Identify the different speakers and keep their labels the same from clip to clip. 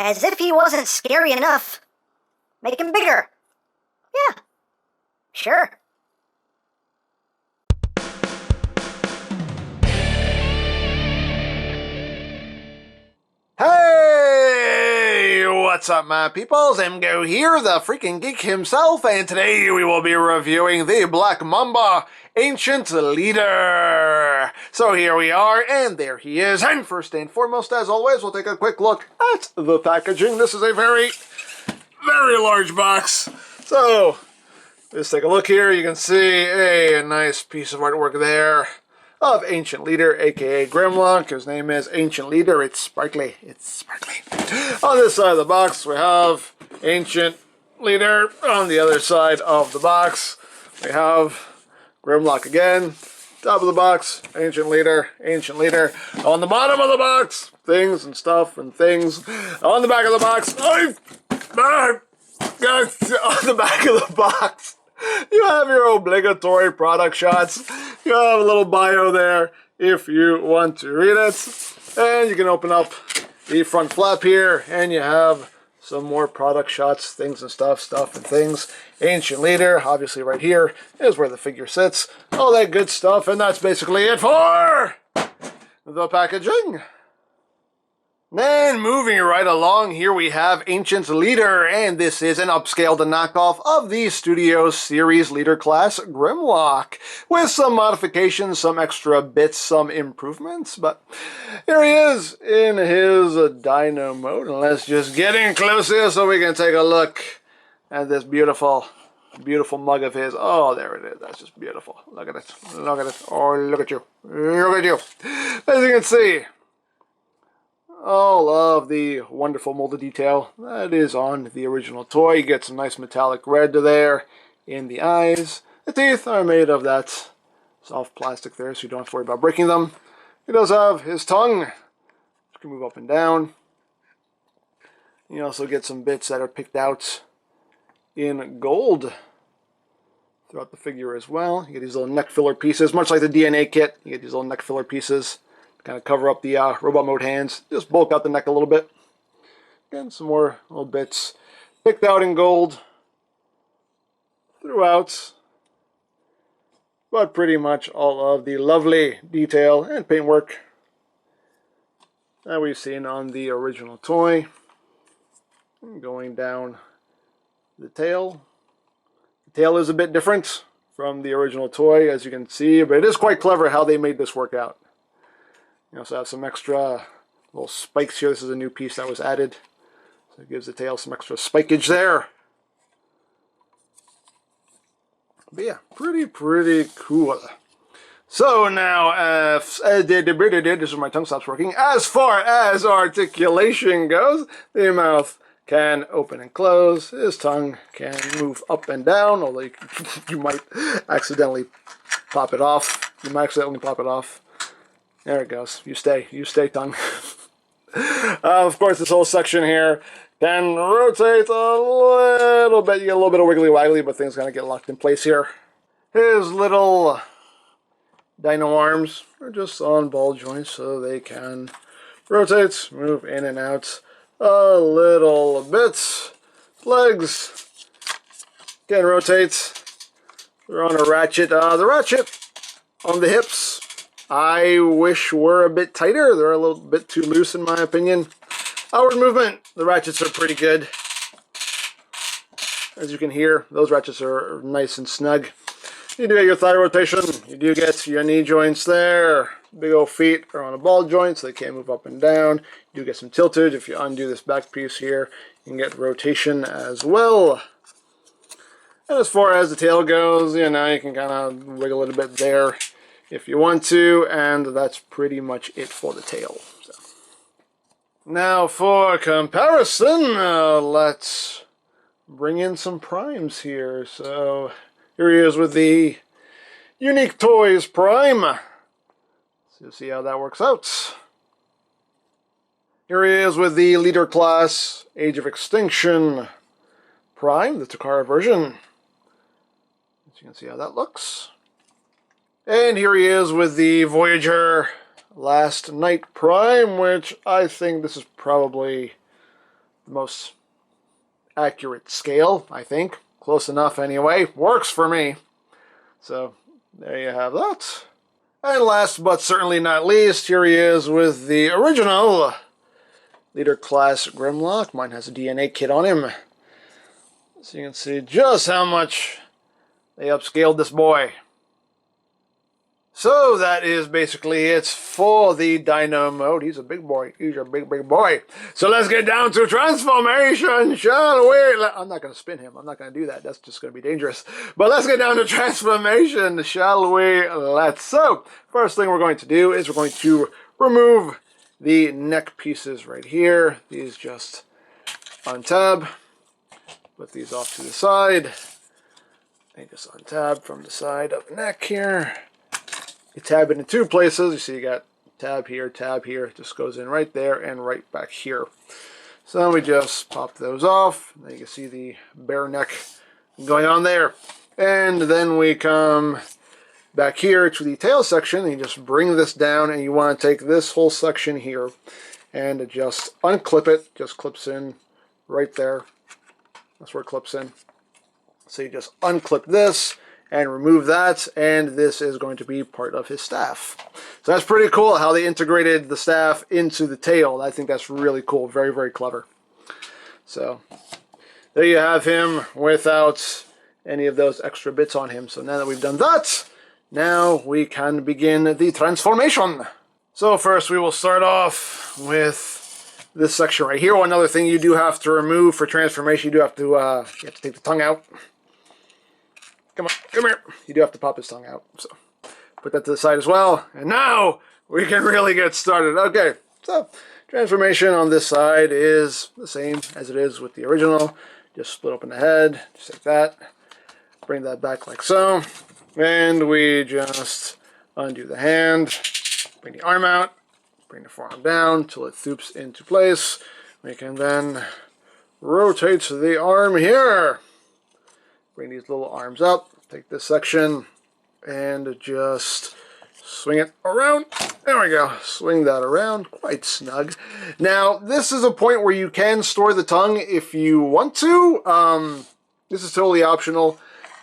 Speaker 1: As if he wasn't scary enough. Make him bigger. Yeah. Sure.
Speaker 2: Hey! What's up, my peoples? EmGo here, the freaking geek himself, and today we will be reviewing the Black Mamba Ancient Leader. So here we are, and there he is. And first and foremost, as always, we'll take a quick look at the packaging. This is a very, very large box. So, let's take a look here. You can see a nice piece of artwork there of Ancient Leader, aka Grimlock. His name is Ancient Leader. It's sparkly. It's sparkly. On this side of the box, we have Ancient Leader. On the other side of the box, we have Grimlock again. Top of the box, Ancient Leader, Ancient Leader. On the bottom of the box, things and stuff and things. On the back of the box, on the back of the box, you have your obligatory product shots. You have a little bio there if you want to read it. And you can open up the front flap here, and you have some more product shots, things and stuff and things. Ancient Leader, obviously right here, is where the figure sits. All that good stuff, and that's basically it for the packaging. Then moving right along, here we have Ancient Leader, and this is an upscaled knockoff of the Studio Series Leader class Grimlock, with some modifications, some extra bits, some improvements. But here he is in his Dino mode, and let's just get in close here so we can take a look at this beautiful mug of his. Oh, there it is. That's just beautiful. Look at it. Look at it. Oh, look at you. Look at you. As you can see, all of the wonderful molded detail that is on the original toy. You get some nice metallic red there in the eyes. The teeth are made of that soft plastic there, so you don't have to worry about breaking them. He does have his tongue, which can move up and down. You also get some bits that are picked out in gold throughout the figure as well. You get these little neck filler pieces, much like the DNA kit. You get these little neck filler pieces. Kind of cover up the robot mode hands, just bulk out the neck a little bit. Again, some more little bits picked out in gold throughout, but pretty much all of the lovely detail and paintwork that we've seen on the original toy. And going down the tail. The tail is a bit different from the original toy, as you can see, but it is quite clever how they made this work out. You also have some extra little spikes here. This is a new piece that was added, so it gives the tail some extra spikeage there. But yeah, pretty cool. So now, this is where my tongue stops working. As far as articulation goes, the mouth can open and close. His tongue can move up and down, although you might accidentally pop it off. You might accidentally pop it off. There it goes. You stay, tongue. Of course, this whole section here can rotate a little bit. You get a little bit of wiggly waggly, but things kind of get locked in place here. His little dino arms are just on ball joints, so they can rotate, move in and out a little bit. Legs can rotate. They're on a ratchet. The ratchet on the hips, I wish were a bit tighter. They're a little bit too loose in my opinion. Outward movement, the ratchets are pretty good. As you can hear, those ratchets are nice and snug. You do get your thigh rotation. You do get your knee joints there. Big old feet are on a ball joint, so they can't move up and down. You do get some tilted. If you undo this back piece here, you can get rotation as well. And as far as the tail goes, you know, you can kind of wiggle it a bit there if you want to, and that's pretty much it for the tail. So. Now for comparison, let's bring in some primes here. So here he is with the Unique Toys Prime. So you'll see how that works out. Here he is with the Leader Class Age of Extinction Prime, the Takara version. So you can see how that looks. And here he is with the Voyager Last Night Prime, which I think this is probably the most accurate scale, I think. Close enough anyway. Works for me. So there you have that. And last but certainly not least, here he is with the original Leader Class Grimlock. Mine has a DNA kit on him. So you can see just how much they upscaled this boy. So that is basically it for the Dino mode. He's a big boy. He's a big, big boy. So let's get down to transformation, shall we? I'm not going to spin him. I'm not going to do that. That's just going to be dangerous. But let's get down to transformation, shall we? Let's. So, first thing we're going to do is we're going to remove the neck pieces right here. These just untab. Put these off to the side. They just untab from the side of the neck here. You tab it in two places. You see you got tab here, it just goes in right there and right back here. So we just pop those off. Then you can see the bare neck going on there. And then we come back here to the tail section and you just bring this down and you want to take this whole section here and just unclip it. Just clips in right there. That's where it clips in. So you just unclip this and remove that, and this is going to be part of his staff. So that's pretty cool how they integrated the staff into the tail. I think that's really cool. Very, very clever. So there you have him without any of those extra bits on him. So now that we've done that, now we can begin the transformation. So first we will start off with this section right here. One other thing you do have to remove for transformation, you have to take the tongue out. Come on, come here. You do have to pop his tongue out. So put that to the side as well. And now we can really get started. Okay, so transformation on this side is the same as it is with the original. Just split open the head, just like that. Bring that back like so. And we just undo the hand. Bring the arm out. Bring the forearm down till it thoops into place. We can then rotate the arm here. Bring these little arms up, take this section, and just swing it around. There we go. Swing that around. Quite snug. Now, this is a point where you can store the tongue if you want to. This is totally optional.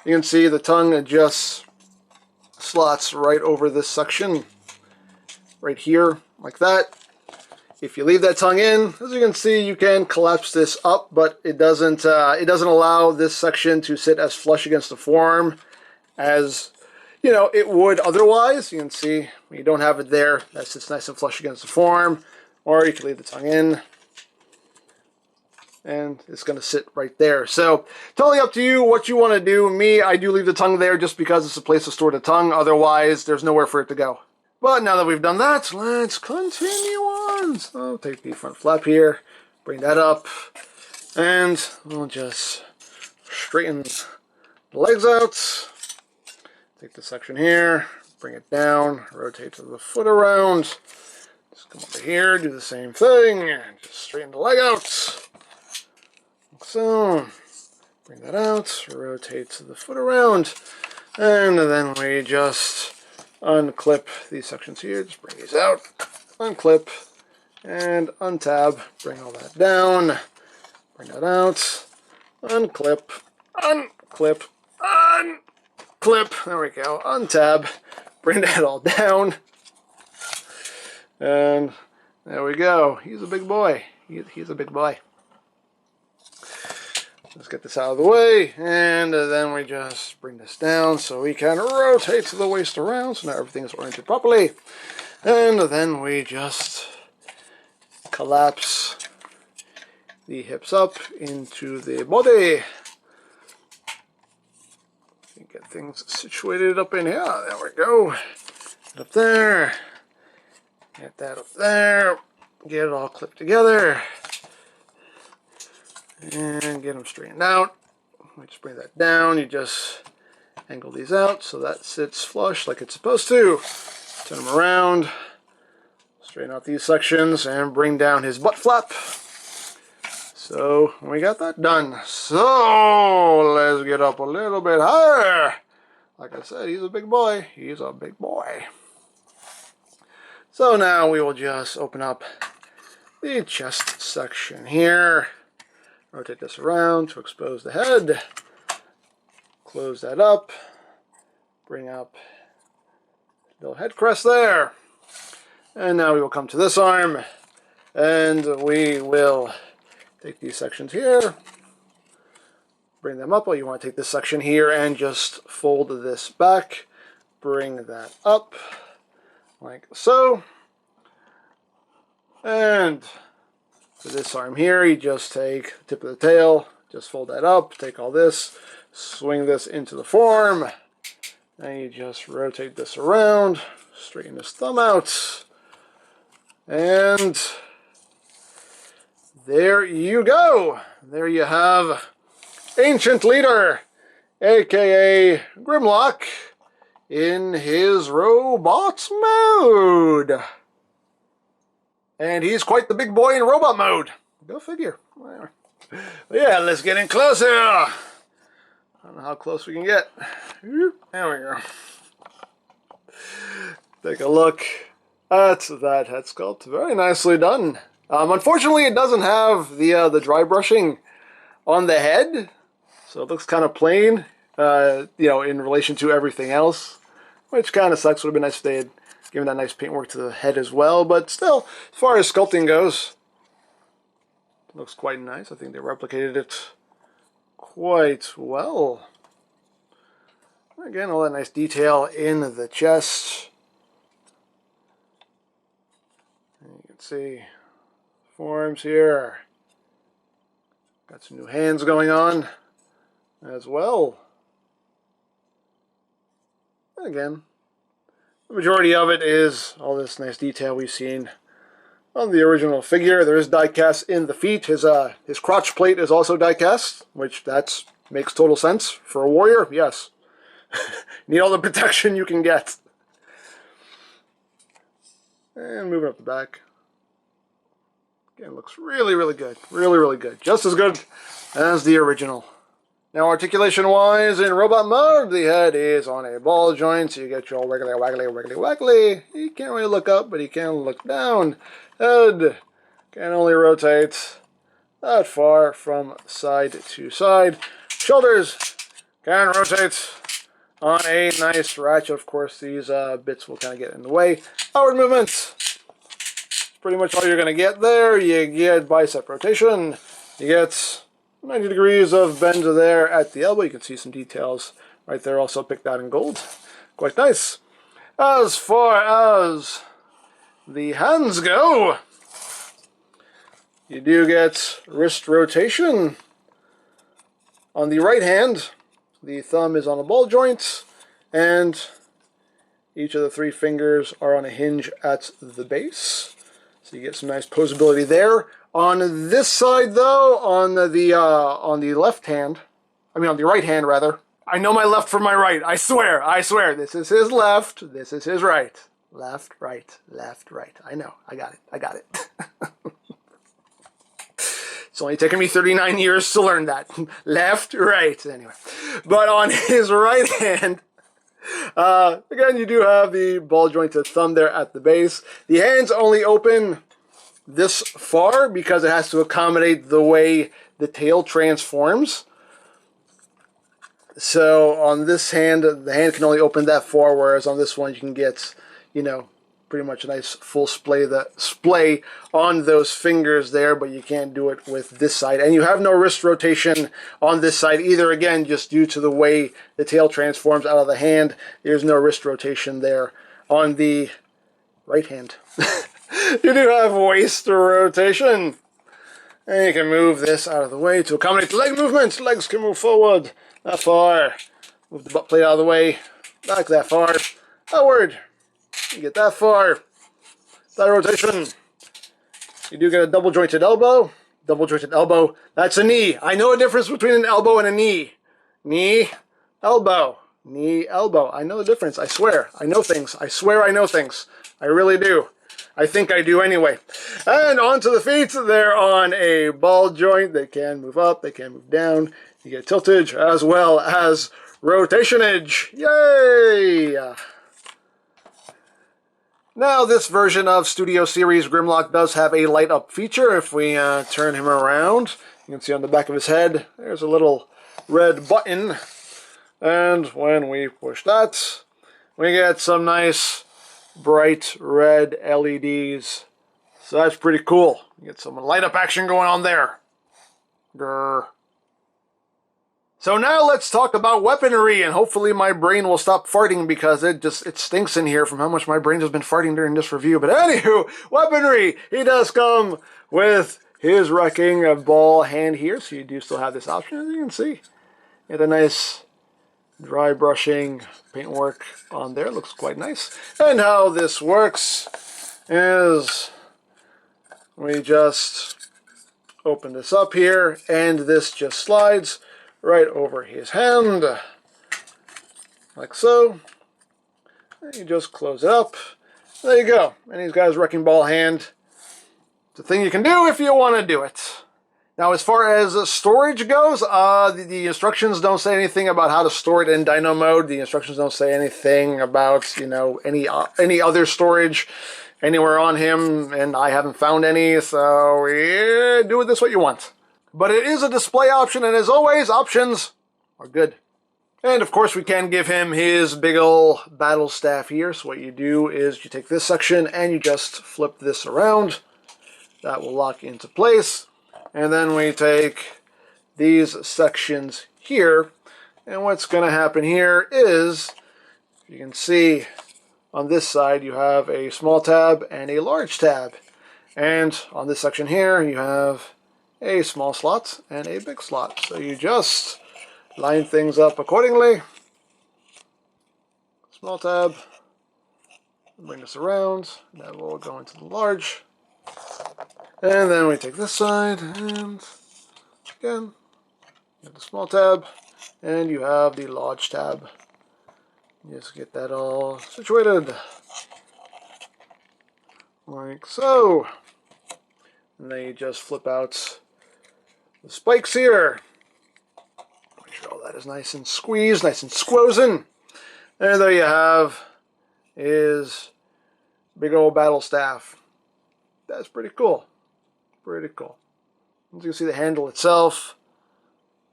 Speaker 2: You can see the tongue just slots right over this section. Right here, like that. If you leave that tongue in, as you can see, you can collapse this up, but it doesn't allow this section to sit as flush against the forearm as it would otherwise. You can see when you don't have it there, that sits nice and flush against the forearm, or you can leave the tongue in, and it's going to sit right there. So totally up to you what you want to do. Me, I do leave the tongue there just because it's a place to store the tongue. Otherwise, there's nowhere for it to go. But now that we've done that, let's continue on. So take the front flap here, bring that up, and we'll just straighten the legs out. Take this section here, bring it down, rotate the foot around. Just come over here, do the same thing, just straighten the leg out. Like so, bring that out, rotate the foot around, and then we just unclip these sections here, just bring these out, unclip, and untab, bring all that down, bring that out, unclip, unclip, unclip, there we go, untab, bring that all down, and there we go. He's a big boy. He's a big boy. Let's get this out of the way, and then we just bring this down so we can rotate the waist around, so now everything is oriented properly. And then we just collapse the hips up into the body. Get things situated up in here. There we go. Up there. Get that up there. Get it all clipped together. And get them straightened out. We just bring that down. You just angle these out so that sits flush like it's supposed to. Turn them around. Straighten out these sections and bring down his butt flap. So we got that done. So let's get up a little bit higher. Like I said, he's a big boy. He's a big boy. So now we will just open up the chest section here. Rotate this around to expose the head. Close that up. Bring up the little head crest there. And now we will come to this arm. And we will take these sections here. Bring them up. Well, you want to take this section here and just fold this back. Bring that up. Like so. And for this arm here, you just take the tip of the tail, just fold that up, take all this, swing this into the form, and you just rotate this around, straighten this thumb out, and there you go. There you have Ancient Leader, aka Grimlock, in his robot mode. And he's quite the big boy in robot mode. Go figure. Yeah, let's get in closer. I don't know how close we can get. There we go. Take a look at that head sculpt. Very nicely done. Unfortunately, it doesn't have the dry brushing on the head, so it looks kind of plain, you know, in relation to everything else, which kind of sucks. Would have been nice if they had given that nice paintwork to the head as well, but still, as far as sculpting goes, it looks quite nice. I think they replicated it quite well. Again, all that nice detail in the chest. And you can see forms here. Got some new hands going on as well. And again, the majority of it is all this nice detail we've seen on the original figure. There is die cast in the feet. His crotch plate is also die cast, which makes total sense for a warrior. Yes, need all the protection you can get. And moving up the back. Again, looks really, really good. Really, really good. Just as good as the original. Now, articulation-wise, in robot mode, the head is on a ball joint, so you get your wiggly, waggly, wiggly, waggly. He can't really look up, but he can look down. Head can only rotate that far from side to side. Shoulders can rotate on a nice ratchet. Of course, these bits will kind of get in the way. Outward movement. Pretty much all you're going to get there. You get bicep rotation. You get 90 degrees of bend there at the elbow. You can see some details right there also picked out in gold. Quite nice. As far as the hands go, you do get wrist rotation. On the right hand, the thumb is on a ball joint, and each of the three fingers are on a hinge at the base. So you get some nice posability there. On this side, though, on the left hand, on the right hand, rather. I know my left from my right. I swear. This is his left. This is his right. Left, right, left, right. I know. I got it. It's only taken me 39 years to learn that. Left, right. Anyway. But on his right hand, again, you do have the ball jointed thumb there at the base. The hands only open this far because it has to accommodate the way the tail transforms. So on this hand, the hand can only open that far, whereas on this one you can get, you know, pretty much a nice full splay on those fingers there, but you can't do it with this side. And you have no wrist rotation on this side either, again, just due to the way the tail transforms out of the hand. There's no wrist rotation there on the right hand. You do have waist rotation. And you can move this out of the way to accommodate the leg movement. Legs can move forward that far. Move the butt plate out of the way. Back that far. Outward. You get that far. That rotation. You do get a double jointed elbow. Double jointed elbow. That's a knee. I know a difference between an elbow and a knee. Knee, elbow. Knee, elbow. I know the difference. I swear. I know things. I swear I know things. I really do. I think I do anyway. And onto the feet. They're on a ball joint. They can move up. They can move down. You get tiltage as well as rotationage. Yay! Now, this version of Studio Series Grimlock does have a light up feature. If we turn him around, You can see on the back of his head, there's a little red button. And when we push that, we get some nice bright red LEDs. So that's pretty cool. You get some light up action going on there. Grr. So now let's talk about weaponry, and hopefully my brain will stop farting because it stinks in here from how much my brain has been farting during this review. But anywho, weaponry! He does come with his wrecking ball hand here, so you do still have this option, as you can see. You get a nice dry brushing paintwork on there. Looks quite nice. And how this works is we just open this up here, and this just slides right over his hand, like so. And you just close it up. There you go. And he's got his wrecking ball hand. It's a thing you can do if you want to do it. Now, as far as storage goes, the instructions don't say anything about how to store it in Dino mode. The instructions don't say anything about, you know, any other storage anywhere on him, and I haven't found any, so yeah, do with this what you want. But it is a display option, and as always, options are good. And of course, we can give him his big ol' battle staff here. So what you do is you take this section and you just flip this around. That will lock into place. And then we take these sections here. And what's going to happen here is, you can see on this side you have a small tab and a large tab. And on this section here you have a small slot and a big slot. So you just line things up accordingly. Small tab, bring this around, that will go into the large. And then we take this side, and again, you have the small tab, and you have the large tab. Just get that all situated, like so. And then you just flip out the spikes here. Make sure all that is nice and squeezed, nice and squozen. And there you have his big old battle staff. That's pretty cool. Pretty cool. As you can see, the handle itself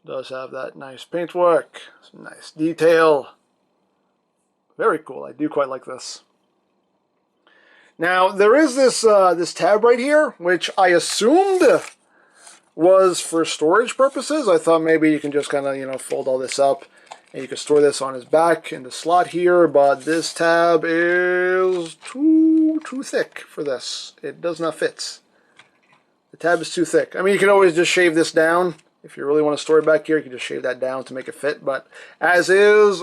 Speaker 2: does have that nice paintwork, some nice detail. Very cool. I do quite like this. Now, there is this this tab right here, which I assumed was for storage purposes. I thought maybe you can just kind of, you know, fold all this up and you can store this on his back in the slot here, but this tab is too thick for this. It does not fit. The tab is too thick. I mean, you can always just shave this down. If you really want to store it back here, you can just shave that down to make it fit, but as is,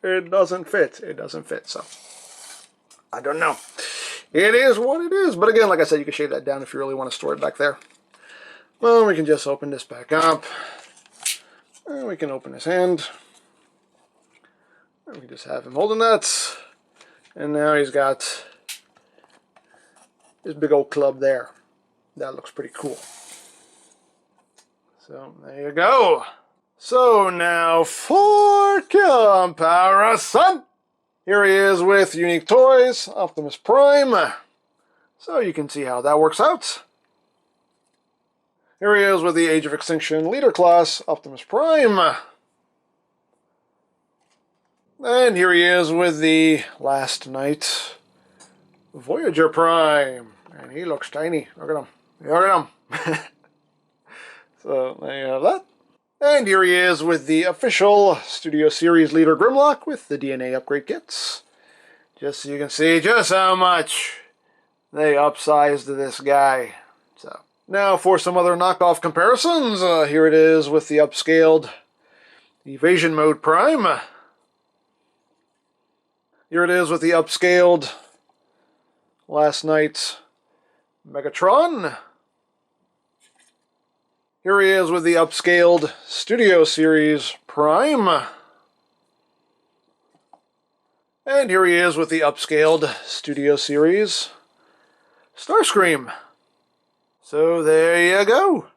Speaker 2: it doesn't fit. It doesn't fit, so I don't know. It is what it is, but again, like I said, you can shave that down if you really want to store it back there. Well, we can just open this back up, and we can open his hand. And we can just have him holding that, and now he's got his big old club there. That looks pretty cool. So, there you go. So, now for comparison, here he is with Unique Toys, Optimus Prime. So, you can see how that works out. Here he is with the Age of Extinction Leader Class, Optimus Prime. And here he is with the Last Knight, Voyager Prime. And he looks tiny. Look at him. Look at him. So, there you have that. And here he is with the official Studio Series Leader Grimlock with the DNA upgrade kits. Just so you can see just how much they upsized this guy. So, now for some other knockoff comparisons. Here it is with the Upscaled Evasion Mode Prime. Here it is with the Upscaled Last Knight Megatron. Here he is with the Upscaled Studio Series Prime. And here he is with the Upscaled Studio Series Starscream. So there you go.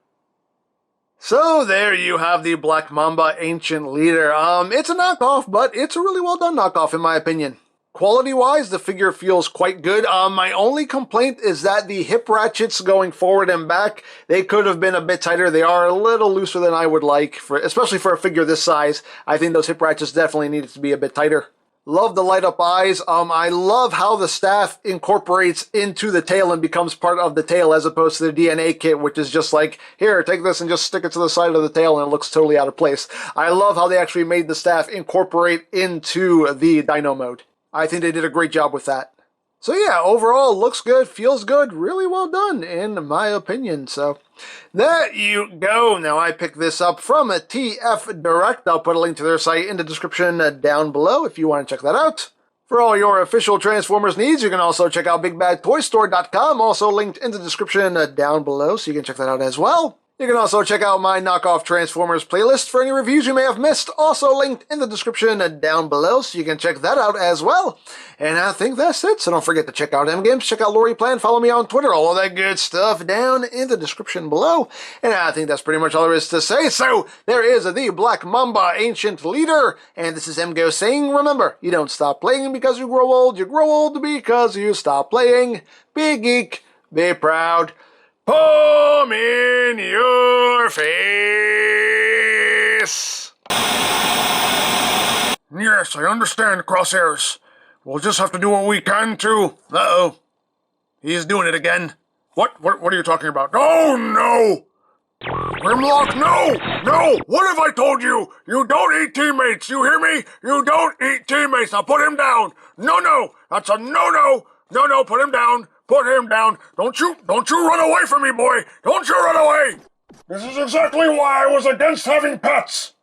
Speaker 2: So there you have the Black Mamba Ancient Leader. It's a knockoff, but it's a really well done knockoff in my opinion. Quality-wise, the figure feels quite good. My only complaint is that the hip ratchets going forward and back, they could have been a bit tighter. They are a little looser than I would like, especially for a figure this size. I think those hip ratchets definitely needed to be a bit tighter. Love the light-up eyes. I love how the staff incorporates into the tail and becomes part of the tail as opposed to the DNA kit, which is just like, here, take this and just stick it to the side of the tail and it looks totally out of place. I love how they actually made the staff incorporate into the Dino mode. I think they did a great job with that. So yeah, overall, looks good, feels good, really well done, in my opinion. So there you go. Now, I picked this up from a TF Direct. I'll put a link to their site in the description down below if you want to check that out. For all your official Transformers needs, you can also check out BigBadToyStore.com, also linked in the description down below, so you can check that out as well. You can also check out my knockoff Transformers playlist for any reviews you may have missed, also linked in the description down below, so you can check that out as well. And I think that's it, so don't forget to check out EmGo's, check out Lori Plan, follow me on Twitter, all of that good stuff down in the description below. And I think that's pretty much all there is to say, so there is the Black Mamba Ancient Leader, and this is EmGo saying, remember, you don't stop playing because you grow old because you stop playing. Be geek, be proud. Palm in your face! Yes, I understand, Crosshairs. We'll just have to do what we can to... Uh-oh. He's doing it again. What are you talking about? Oh, no! Grimlock, no! No! What have I told you? You don't eat teammates, you hear me? You don't eat teammates. Now put him down. No! That's a no-no! No, put him down. Put him down. Don't you run away from me, boy. Don't you run away. This is exactly why I was against having pets.